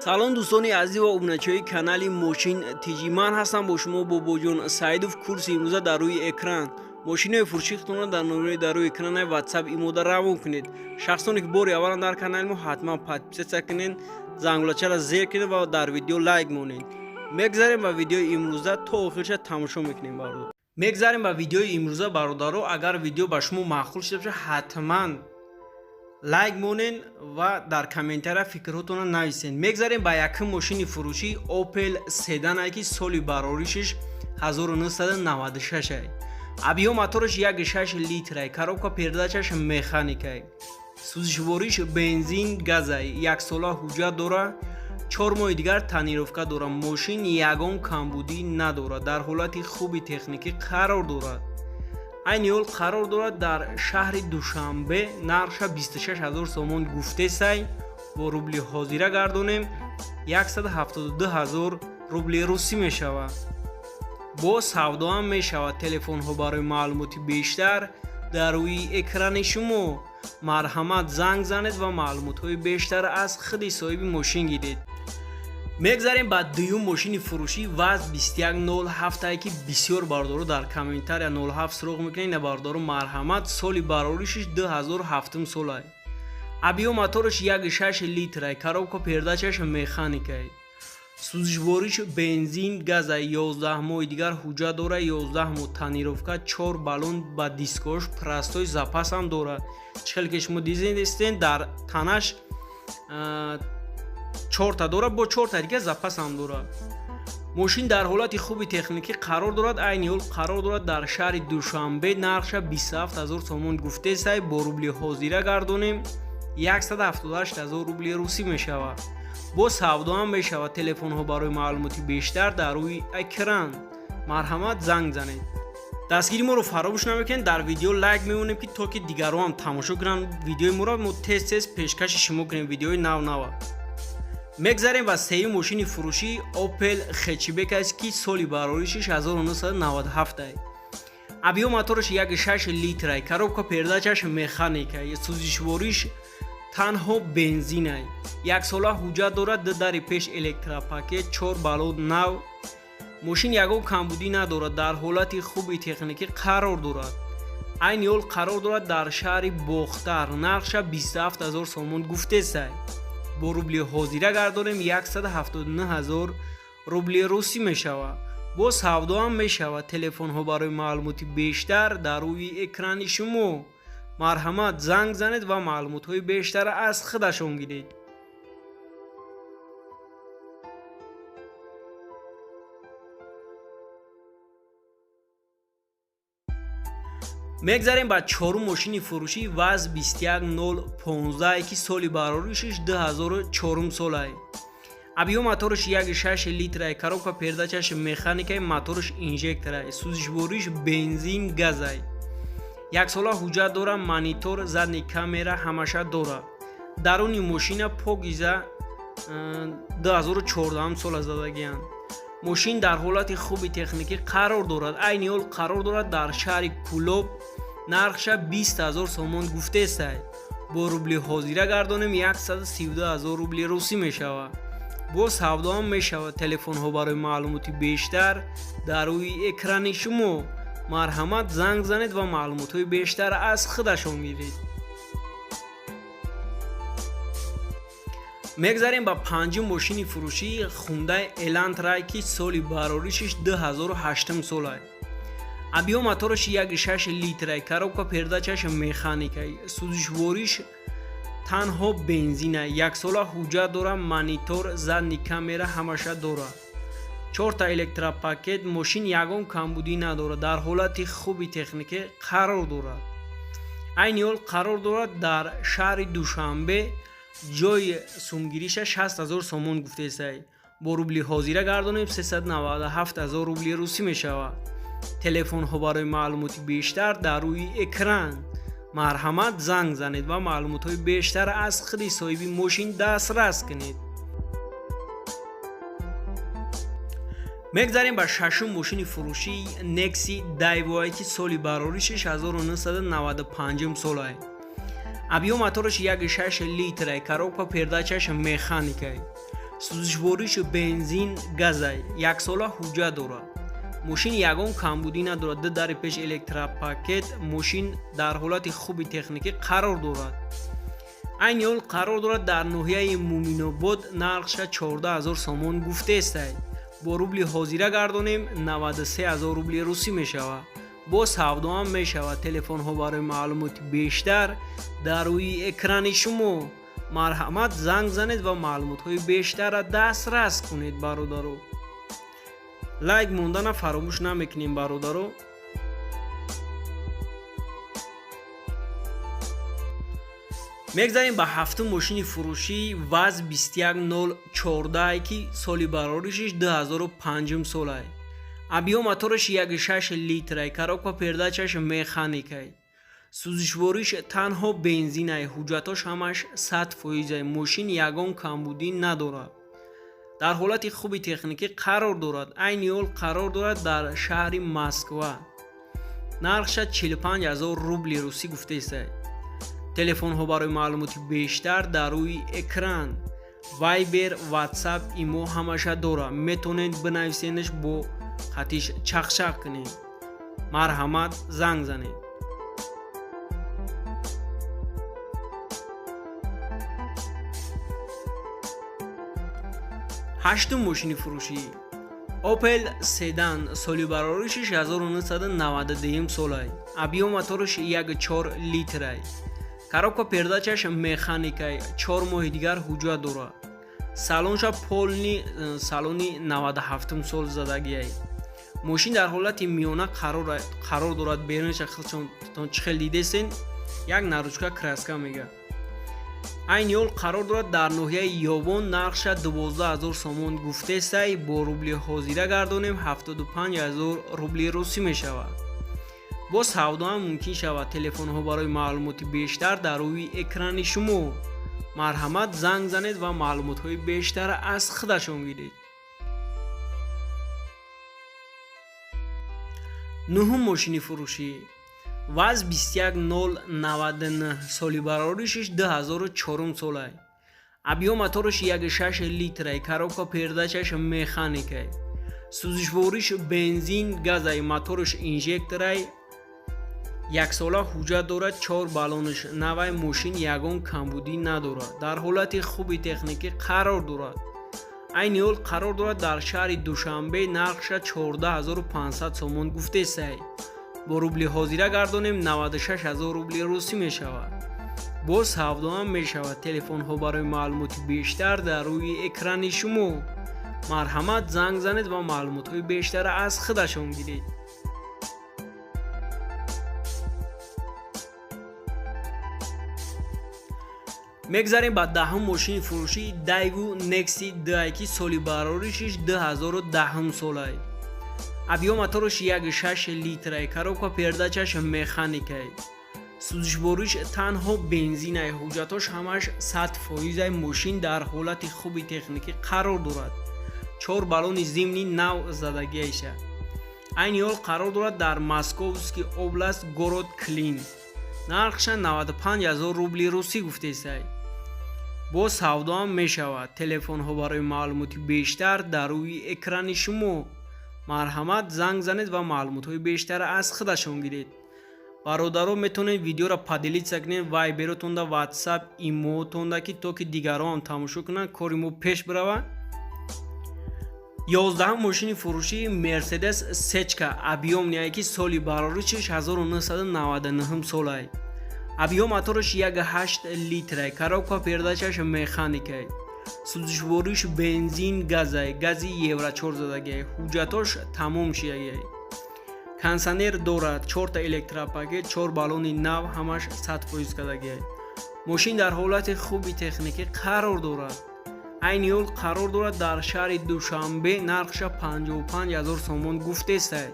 салом дӯстони азиз ва обуначиҳои канали мошин тиҷи. Ман ҳастам бо шумо Бобоҷон Саидов. Курси имрӯза дар рӯи экран. Мошинои фурӯшихтонро дар номерои дар рӯи экранаи WhatsApp имода равон кунед. Шахсоне ки бори аввалан дар канали мо ҳатман подписатсия кунед, зангулачаро зер кунед ва дар видео лайк монед. Мегзарем ба видеои имрӯза, то охирша тамошо мекунем бародар. Мегзарем ба видеои имрӯза бародаро. Агар видео ба шумо маъқул шуда бошад, ҳатман лайк монен ва дар комментария фикрҳотонро нависен. Мегзарем ба якум мошини фурӯшӣ Opel Sedan ки соли бароришиш 1996 ай. Абиҳо моториш 1.6 литр ай. Коробка передачаш механик ай. Сӯзишвориш бензин газ ай. 1 сола ҳуҷҷат дора. 4 моҳи дигар танировка дора. Мошин ягон камбудӣ надорад. Дар ҳолати хуби техникӣ қарор дорад. Айни ҳол қарор дорад дар шаҳри Душанбе. Нархша 26000 сомон гуфтесай. Бо рубли ҳозира гардонем 172000 рубли русӣ мешавад. Бо савдоам мешавад. Телефонҳо барои маълумоти бештар дар рӯи экрани шумо. Марҳамат, занг занед ва маълумотҳои бештар аз худи соҳиби мошин гиред. Мегзарем ба дуюм мошини фурӯшӣ ВАЗ 2107 ки бисёр бародаро дар комментария 07 суроғ мекунед. Ина бародаро марҳамат, соли бароришиш 2007 сол ай. Абиҳо моториш 1.6 литр ай. Коробка передачаш механик ай. Сӯзишвориш бензин газ ай. 11 моҳи дигар ҳуҷҷат дора. 11 моҳ танировка, 4 баллон ба дискош, прастои запас ҳам дора. Чихел ки шумо дизайн дар танаш 4 дора, бо 4 дигар запас ҳам дора. Мошин дар ҳолати хуби техникӣ қарор дорад. Айни ҳол қарор дорад дар шаҳри Душанбе. Нархша 27000 сомон гуфтесай. Бо рубли ҳозира гардонем 178000 рубли русӣ мешавад. Бо савдо ҳам мешавад. Телефонҳо барои маълумоти бештар дар рӯи экран. Марҳамат, занг занед. дастгири моро фаромӯш намекунед. Дар видео лайк мемонем ки то ки дигарҳо ҳам тамошо кунанд видеои моро. Мо тез пешкаши шумо кунем видеои нав. Мегзарем ба сеюм мошини фурӯшӣ Opel Hatchback аст ки соли бароришиш 1997 ай. Абиҳо моториш 1.6 литр ай. Коробка передачаш механик ай. Сӯзишвориш танҳо бензин ай. 1 сола ҳуҷҷат дорад. 2 дари пеш электропакет, 4 баллон нав. Мошин ягон камбудӣ надорад. Дар ҳолати хуби техникӣ қарор дорад. Айни ҳол қарор дорад дар шаҳри Бохтар. Нархша 27000 сомон гуфтесай. бо рубли ҳозира гардонем 179000 рубли русӣ мешавад. бо савдо ҳам мешавад. Телефонҳо барои маълумоти бештар дар рӯи экрани шумо. марҳамат, занг занед ва маълумотҳои бештар аз худашон гиред. мегзарем ба чорум мошини фурӯшӣ ВАЗ 21015 ки соли бароришиш 2004 сол ай. абиҳо моториш 1.6 литр ай. Коробка передачаш механик ай. Моториш инжектор ай. Сӯзишвориш бензин газ ай. 1 сола ҳуҷҷат дора. Монитор, задни камера ҳамаша дора. даруни мошина покиза 2014 сола задагианд. мошин дар ҳолати хуби техникӣ қарор дорад. Айни ҳол қарор дорад дар шаҳри Кӯлоб. нархша 20000 сомон гуфтесай. бо рубли ҳозира гардонем 132000 рубли русӣ мешавад. бо савдо ҳам мешавад. Телефонҳо барои маълумоти бештар дар рӯи экрани шумо. марҳамат, занг занед ва маълумотҳои бештар аз худашон гиред. мегзарем ба панҷум мошини фурӯшӣ Hyundai Elantra ки соли бароришиш 2008 сол ай. абиҳо моториш 1.6 литр ай. Коробка передачаш механик ай. сӯзишвориш танҳо бензин ай. 1 сола ҳуҷҷат дора. Монитор, задни камера ҳамаша дора. 4 электропакет. мошин ягон камбудӣ надорад. дар ҳолати хуби техникӣ қарор дорад. айни ҳол қарор дорад дар шаҳри Душанбе. ҷои сумгириша 60000 сомон гуфтесай. бо рубли ҳозира гардонем 397000 рубли русӣ мешавад. телефонҳо барои маълумоти бештар дар рӯи экран. марҳамат, занг занед ва маълумотҳои бештар аз худи соҳиби мошин дастрас кунед. мегзарем ба шашум мошини фурӯшӣ Nexi Daewoo ки соли бароришиш 1995 сол ай. абиҳо моториш 1.6 литр ай. Коробка передачаш механик ай. сӯзишвориш бензин газай, яксола ҳуҷҷат дорад. мошин ягон камбудӣ надорад. ду дари пеш электропакет. мошин дар ҳолати хуби техникӣ қарор дорад. айни ҳол қарор дорад дар ноҳияи муминобод. нархша 14 000 сомон гуфтестай. бо рубли ҳозира гардонем 93 000 рубли русӣ мешавад. боз ҳавдоам мешавад. телефонҳо барои маълумоти бештар дар рӯи экрани шумо. марҳамат, занг занед ва маълумотҳои бештарро дастрас кунед бародаро. лайк мондана фаромӯш намекунем бародаро. мегзарем ба ҳафтум мошини фурӯшӣ ВАЗ 21014 ки соли бароришиш 2005 солай. абиём моториш 1.6 литрай. коробка передачаш механикай. сӯзишвориш танҳо бензинай. ҳуҷҷатош ҳамаш 100%. мошин ягон камбудӣ надорад. дар ҳолати хуби техникӣ қарор дорад. айни ҳол қарор дорад дар шаҳри Москва. нархша 45 000 рубли русӣ гуфтесай. телефонҳо барои маълумоти бештар дар рӯи экран. вайбер, ватсап, имо ҳамаша дора. метавонед бинависенеш, бо хатиш чақчақ кунед. марҳамат, занг занед. ҳаштум мошини фурӯшӣ Opel Sedan. соли бароришиш 1992 солай. абиём моториш 1.4 литрай. коробка передачаш механикай. 4 моҳи дигар ҳуҷҷат дорад. салонша полни салони 97 сол задагиай. мошин дар ҳолати миёна қарор дорад. берунша хилтон чихел дидесен, як наручка краска мега. айни ҳол қарор дорад дар ноҳияи ёбон. нархша 12 000 сомон гуфтесай. бо рубли ҳозира гардонем 75 000 рубли русӣ мешавад. боз ҳавдоам мумкин шавад. телефонҳо барои маълумоти бештар дар рӯи экрани шумо. марҳамат, занг занед ва маълумотҳои бештара аз худашон гиред. нуҳум мошини фурӯшӣ ВАЗ 21099. соли бароришиш 2004 солай. абиём моториш 1.6 литрай. коробка передачаш механикай. сӯзишвориш бензин газай. моториш инжекторай. яксола ҳуҷҷат дорад. 4 баллониш навай. мошин ягон камбудӣ надорад. дар ҳолати хуби техникӣ қарор дорад. айни ҳол қарор дорад дар шаҳри душанбе. нархша 14500 сомон гуфтесай. бо рубли ҳозира гардонем 96 000 рубли русӣ мешавад. боз ҳавдоам мешавад. телефонҳо барои маълумоти бештар дар рӯи экрани шумо. марҳамат, занг занед ва маълумотҳои бештара аз худашон гиред. мегзарем ба даҳум мошини фурӯшӣ Daewoo Nexi 2 соли бароришиш 2010 солай. абиём моториш 1.6 литрай. коробка передачаш механикай. сӯзишвориш танҳо бензинай. ҳуҷҷатош ҳамаш 100%. мошин дар ҳолати хуби техникӣ қарор дорад. 4 баллони зимни нав задагиаша. айни ҳол қарор дорад дар Московский област, город Клин. нархша 95 000 рубли русӣ гуфтесай. боз ҳавдоам мешавад. телефонҳо барои маълумоти бештар дар рӯи экрани шумо. марҳамат, занг занед ва маълумотҳои бештара аз худашон гиред. бародаро, метавонед видеоро поделиться кунед вайберотонда, ватсап, имотонда, ки то ки дигарон тамошо кунанд, кори мо пеш баравад. 11 мошини фурӯшӣ Mercedes Sechka. абиём ки соли бароришиш 1999 солай. абиём моториш 1.8 литрай. коробка передачаш механикай. сӯзишвориш бензин газай. гази евро 4 задагиай. ҳуҷҷатош тамом шиягиай. кондитсионер дорад. 4 та электропакет, 4 баллони нав, ҳамаш 100% кардагиай. мошин дар ҳолати хуби техникӣ қарор дорад. айни ҳол қарор дорад дар шаҳри душанбе. нархша 55 000 сомон гуфтесай.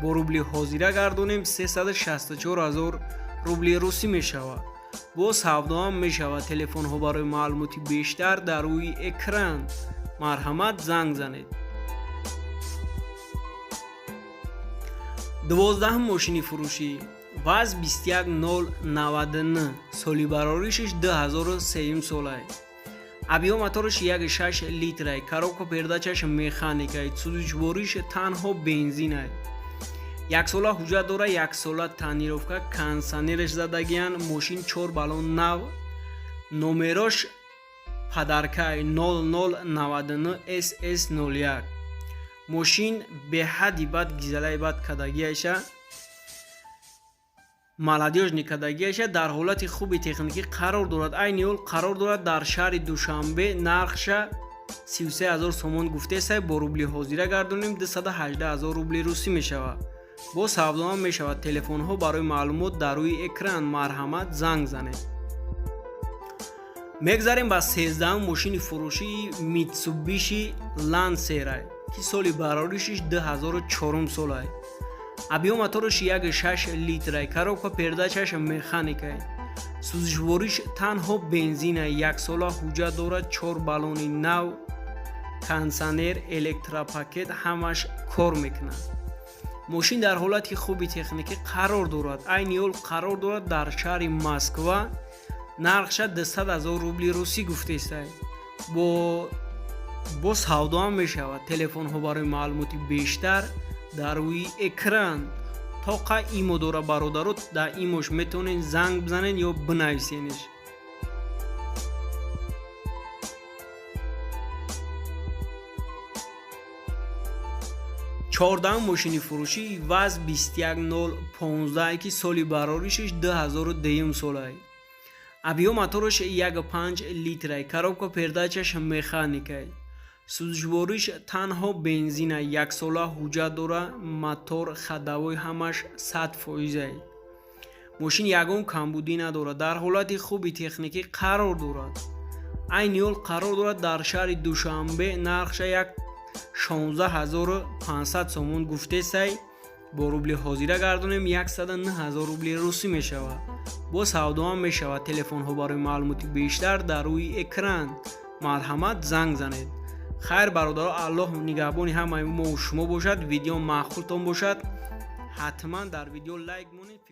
бо рубли ҳозира гардонем 364 000 рубли русӣ мешавад. боз ҳавдоам мешавад. телефонҳо барои маълумоти бештар дар рӯи экран. марҳамат, занг занед. 12 мошини фурӯшӣ ВАЗ 21099. соли бароришиш 2003 солай. объем моториш 1.6 литрай, коробка передачаш механикай, сӯзишвориш танҳо бензинай. Яксола ҳуҷҷат дора, яксола танировка, кондитсионераш задагиян, мошин 4 балон нав, номерош падаркай 0099 SS01. мошин беҳади бад гизалаи бад кадагияша, молодёжни кадагияша дар ҳолати хуби техникӣ қарор дорад. айни ҳол қарор дорад дар шаҳри Душанбе, нархша 33000 сомон гуфтесай, бо рубли ҳозира гардонем 218000 рубли русӣ мешавад. бо савдоам мешавад. телефонҳо барои маълумот дар рӯи экран. марҳамат, занг занед. мегзарем ба 13 мошини фурӯшии Mitsubishi Lancer, ки соли бароришиш 2004 солай. объем моториш 1.6 литрай, коробка передачаш механикай, сӯзишвориш танҳо бензинай, яксола ҳуҷҷат дорад, 4 балони нав, кондитсионер, электропакет ҳамаш кор мекунад. мошин дар ҳолати хуби техникӣ қарор дорад. айни ҳол қарор дорад дар шаҳри Москва, нархша 200,000 рубли русӣ гуфтестай. бо савдоам мешавад. телефонҳо барои маълумоти бештар дар рӯи экран. тоқа имо дора бародарот, дар имош метавонед занг бизанед ё бинависенеш. чордаҳум мошини фурӯшӣ ВАЗ 21015, ки соли бароришиш 2002 солай. объем моториш 1.5 литрай, коробка передачаш механикай, сӯзишвориш танҳо бензинай, яксола ҳуҷҷат дора, мотор ходовой ҳамаш 100%. мошин ягон камбудӣ надорад. дар ҳолати хуби техникӣ қарор дорад. айни ҳол қарор дорад дар шаҳри Душанбе, нархша 16500 сомон гуфтесай, бо рубли ҳозира гардонем 109000 рубли русӣ мешавад. бо савдоам мешавад. телефонҳо барои маълумоти бештар дар рӯи экран. марҳамат, занг занед. хайр бародаро, аллоҳ нигаҳбони ҳамаи мо шумо бошад. видео маъқултон бошад. ҳатман дар видео лайк монед.